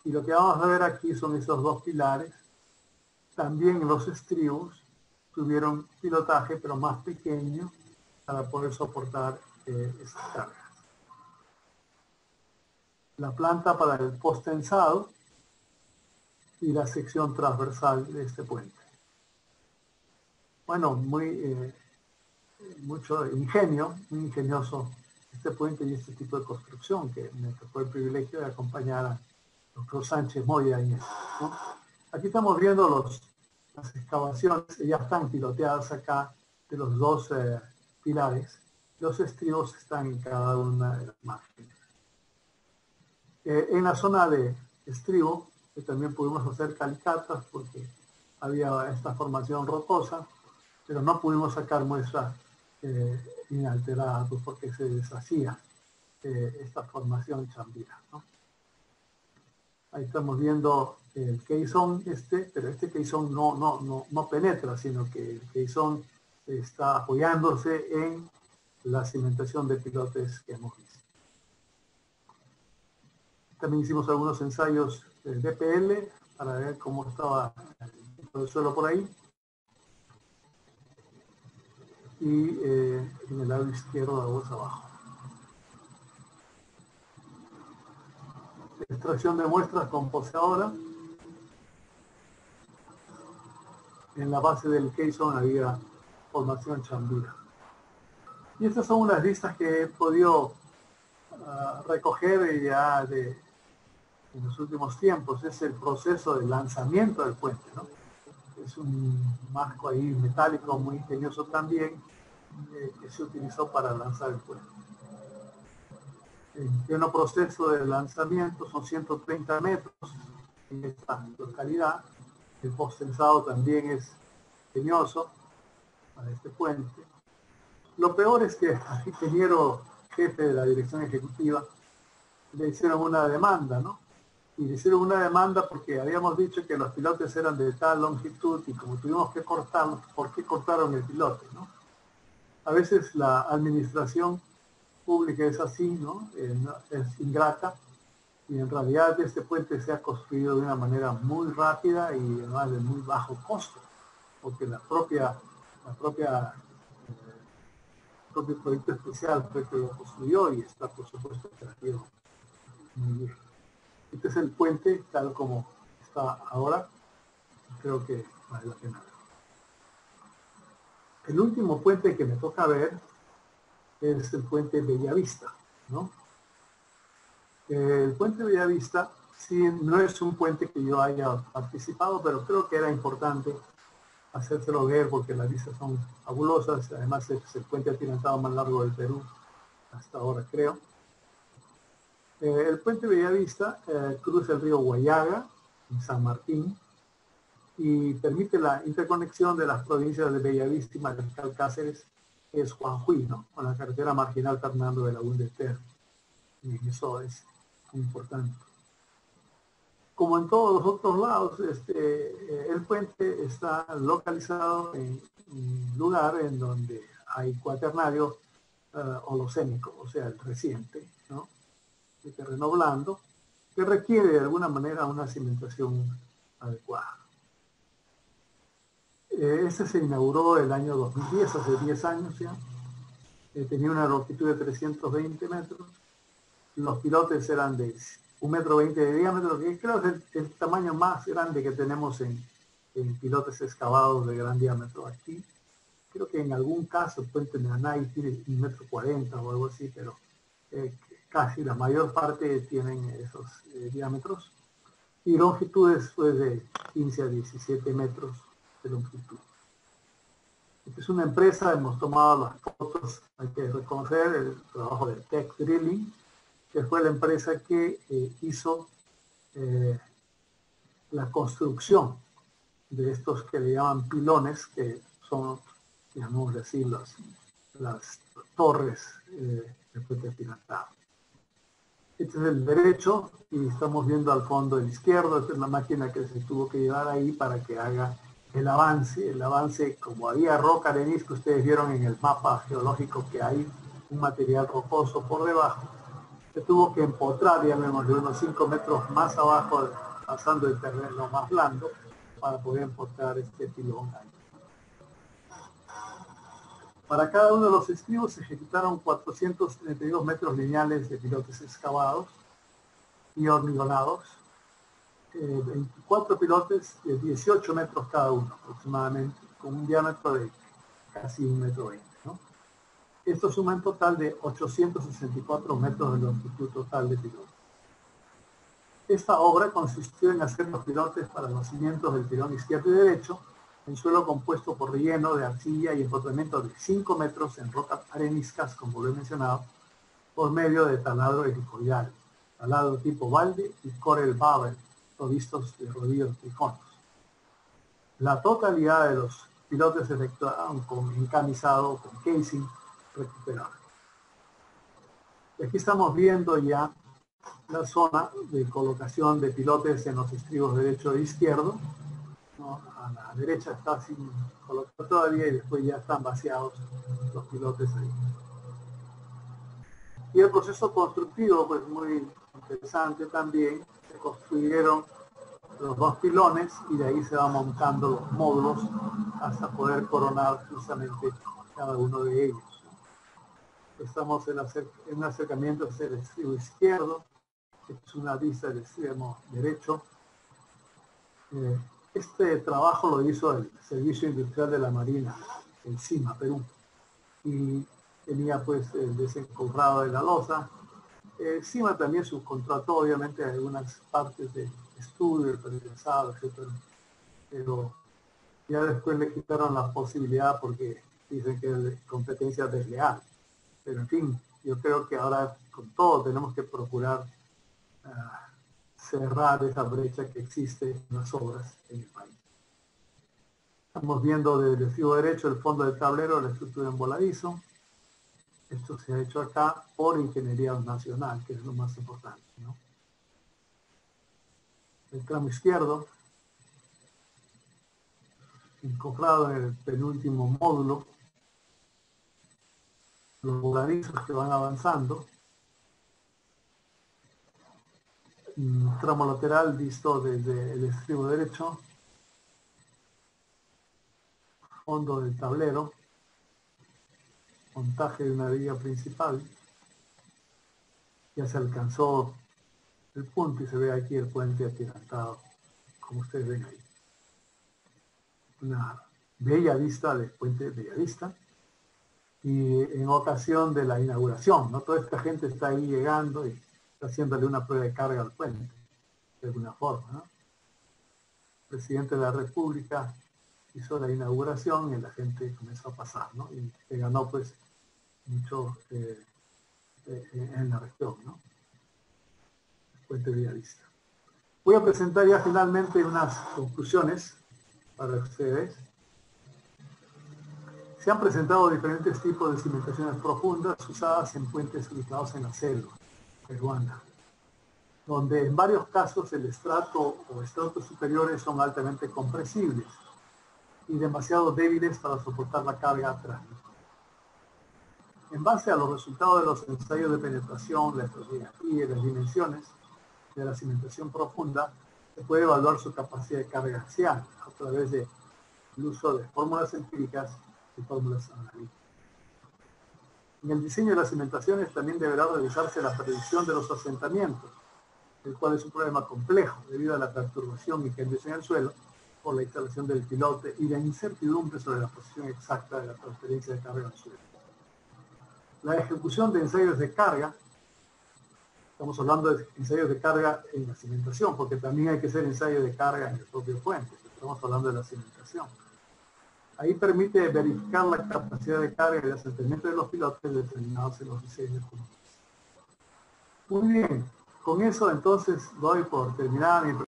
Y lo que vamos a ver aquí son esos 2 pilares. También los estribos tuvieron pilotaje, pero más pequeño, para poder soportar estas cargas. La planta para el postensado y la sección transversal de este puente. Bueno, mucho ingenio, muy ingenioso este puente y este tipo de construcción, que me tocó el privilegio de acompañar a doctor Sánchez Moya en esto, ¿no? Aquí estamos viendo las excavaciones que ya están piloteadas acá de los 2 pilares. Los estribos están en cada una de las márgenes. En la zona de estribo también pudimos hacer calicatas porque había esta formación rocosa, pero no pudimos sacar muestras inalteradas porque se deshacía esta formación chambira, ¿no? Ahí estamos viendo el caisson pero este caisson no penetra, sino que el caisson está apoyándose en la cimentación de pilotes que hemos visto. También hicimos algunos ensayos de DPL para ver cómo estaba el suelo por ahí. Y en el lado izquierdo la voz abajo. Extracción de muestras con poseadora. En la base del caisson había formación chambira. Y estas son unas vistas que he podido recoger ya en los últimos tiempos. Es el proceso de lanzamiento del puente, ¿no? Es un marco ahí metálico muy ingenioso también que se utilizó para lanzar el puente. En pleno proceso de lanzamiento son 130 metros en esta localidad. El postensado también es ingenioso para este puente. Lo peor es que al ingeniero jefe de la dirección ejecutiva le hicieron una demanda, ¿no? Y le hicieron una demanda porque habíamos dicho que los pilotes eran de tal longitud y como tuvimos que cortarlos, ¿por qué cortaron el pilote, no? A veces la administración pública es así, ¿no? Es ingrata, y en realidad este puente se ha construido de una manera muy rápida y además de muy bajo costo, porque el propio proyecto especial fue que lo construyó y está, por supuesto, traído muy bien. Este es el puente tal como está ahora. Creo que vale la pena. El último puente que me toca ver es el puente Bellavista, ¿no? El puente Bellavista sí no es un puente que yo haya participado, pero creo que era importante hacérselo ver porque las vistas son fabulosas. Además es el puente atirantado más largo del Perú hasta ahora, creo. El puente Bellavista cruza el río Guayaga en San Martín y permite la interconexión de las provincias de Bellavista y Mariscal Cáceres, que es Juanjuy, ¿no? Con la carretera marginal Fernando de Lagún Ter. Y eso es muy importante. Como en todos los otros lados, el puente está localizado en un lugar en donde hay cuaternario holocénico, o sea, el reciente, ¿no? De terreno blando, que requiere de alguna manera una cimentación adecuada. Este se inauguró el año 2010, hace 10 años ya. Tenía una longitud de 320 metros. Los pilotes eran de 1,20 metros de diámetro, que creo que es el tamaño más grande que tenemos en pilotes excavados de gran diámetro aquí, creo que en algún caso el puente Nanay tiene 1,40 m o algo así, pero casi la mayor parte tienen esos diámetros. Y longitudes pues, de 15 a 17 metros de longitud. Esta es una empresa, hemos tomado las fotos, hay que reconocer el trabajo de Tech Drilling, que fue la empresa que hizo la construcción de estos que le llaman pilones, que son, digamos así, las torres del puente pilantado. Este es el derecho y estamos viendo al fondo el izquierdo. Esta es la máquina que se tuvo que llevar ahí para que haga el avance. El avance, como había roca arenisca, ustedes vieron en el mapa geológico que hay un material rocoso por debajo. Se tuvo que empotrar, llamémosle, unos 5 metros más abajo, pasando el terreno más blando, para poder empotrar este pilón ahí. Para cada uno de los estribos se ejecutaron 432 metros lineales de pilotes excavados y hormigonados, 24 pilotes de 18 metros cada uno aproximadamente, con un diámetro de casi 1,20 m, ¿no? Esto suma en total de 864 metros de longitud total de pilotes. Esta obra consistió en hacer los pilotes para los cimientos del pilón izquierdo y derecho, en suelo compuesto por relleno de arcilla y empotramiento de 5 metros en rocas areniscas, como lo he mencionado, por medio de taladro helicoidal, taladro tipo balde y corel barrel, provistos de rodillos triconos. La totalidad de los pilotes se efectuaron con encamisado, con casing recuperable. Y aquí estamos viendo ya la zona de colocación de pilotes en los estribos derecho e izquierdo, ¿no? A la derecha está sin colocar todavía y después ya están vaciados los pilotes ahí. Y el proceso constructivo, pues muy interesante también. Se construyeron los 2 pilones y de ahí se van montando los módulos hasta poder coronar justamente cada uno de ellos. Estamos en un acercamiento hacia el estribo izquierdo. Es una vista del extremo derecho. Este trabajo lo hizo el Servicio Industrial de la Marina, el CIMA, Perú, y tenía pues el desencofrado de la losa. El CIMA también subcontrató obviamente algunas partes de estudio, el periodizado, etc. Pero ya después le quitaron la posibilidad porque dicen que es competencia desleal. Pero en fin, yo creo que ahora con todo tenemos que procurar cerrar esa brecha que existe en las obras en el país. Estamos viendo desde el estribo derecho el fondo del tablero, la estructura en voladizo. Esto se ha hecho acá por Ingeniería Nacional, que es lo más importante, ¿no? El tramo izquierdo, encofrado en el penúltimo módulo, los voladizos que van avanzando. Un tramo lateral visto desde el estribo derecho, fondo del tablero, montaje de una viga principal. Ya se alcanzó el punto y se ve aquí el puente atirantado, como ustedes ven ahí. Una bella vista del puente Bellavista. Y en ocasión de la inauguración, ¿no? Toda esta gente está ahí llegando y está haciéndole una prueba de carga al puente, de alguna forma, ¿no? El presidente de la República hizo la inauguración y la gente comenzó a pasar, ¿no? Y se ganó pues mucho en la región, ¿no? Puente Bellavista. Voy a presentar ya finalmente unas conclusiones para ustedes. Se han presentado diferentes tipos de cimentaciones profundas usadas en puentes ubicados en la selva peruana, donde en varios casos el estrato o estratos superiores son altamente compresibles y demasiado débiles para soportar la carga trágica. En base a los resultados de los ensayos de penetración, la estratigrafía y las dimensiones de la cimentación profunda, se puede evaluar su capacidad de carga axial a través del uso de fórmulas empíricas y fórmulas analíticas. En el diseño de las cimentaciones también deberá realizarse la predicción de los asentamientos, el cual es un problema complejo debido a la perturbación y cambios en el suelo, por la instalación del pilote y la incertidumbre sobre la posición exacta de la transferencia de carga al suelo. La ejecución de ensayos de carga, estamos hablando de ensayos de carga en la cimentación, porque también hay que hacer ensayos de carga en el propio puente, estamos hablando de la cimentación. Ahí permite verificar la capacidad de carga y de asentamiento de los pilotes determinados en los diseños. Muy bien, con eso entonces doy por terminada mi